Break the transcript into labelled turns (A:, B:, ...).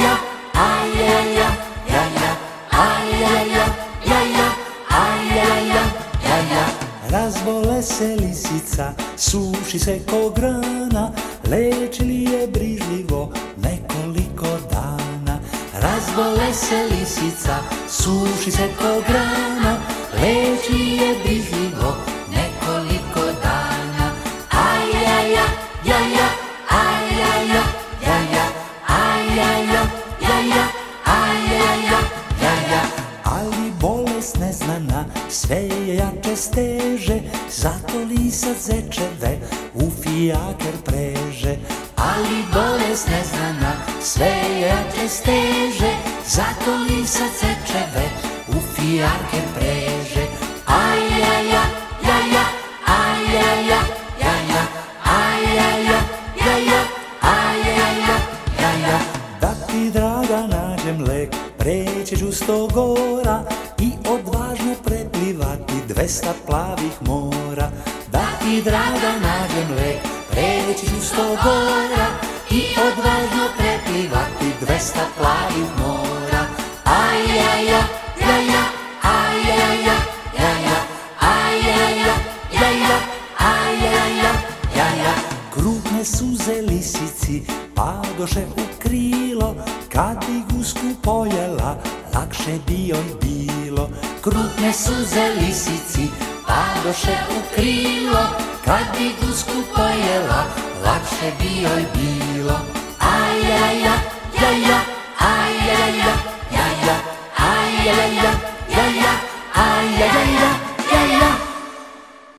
A: ja, aj, ja, ja, ja, ja, aj, ja, ja, ja, ja, aj, ja, ja, ja, ja. Razbole se lisica, suši se ko grana, lečili je brižljivo nekoliko dana. Razbole se lisica, suši se ko grana, leči je brižljivo nekoliko dana. Aj, ja, ja, ja, ja, aj, ja, ja, ja, ja, aj, ja, ja, ja, ja, aj, ja, ja, ja, ja. Ali bolest neznana sve je jače steže, zato lisac zečeve u fijaker preže. Ali bolest neznana sve je jače steže, zato lisac zečeve u fijaker preže. Aj, ja, ja, ja, ja, aj, ja, ja, ja, ja, aj, ja, ja, ja, ja, aj, ja, ja, ja, ja. Da ti, draga, nađem lek, preći ću 100 gora i odvažno preplivati 200 plavih mora. Da ti, draga, nađem lek, preći ću 100 gora i odvažno preplivati 200 plavih mora. Aj, ja, ja, ja, ja, aj, ja, ja, ja, ja, aj, ja, ja, ja, ja, aj, ja, ja, ja, ja. Krupne suze lisici padoše u krilo, kad bi gusku pojela, lakše bi joj bilo. Krupne suze lisici padoše u krilo, kad bi gusku pojela, lakše bi joj bilo. Aj, ja, ja, ja, ja, aj, ja, ja, ja, ja, aj, ja, ja, ja, ja, aj, ja, ja, ja.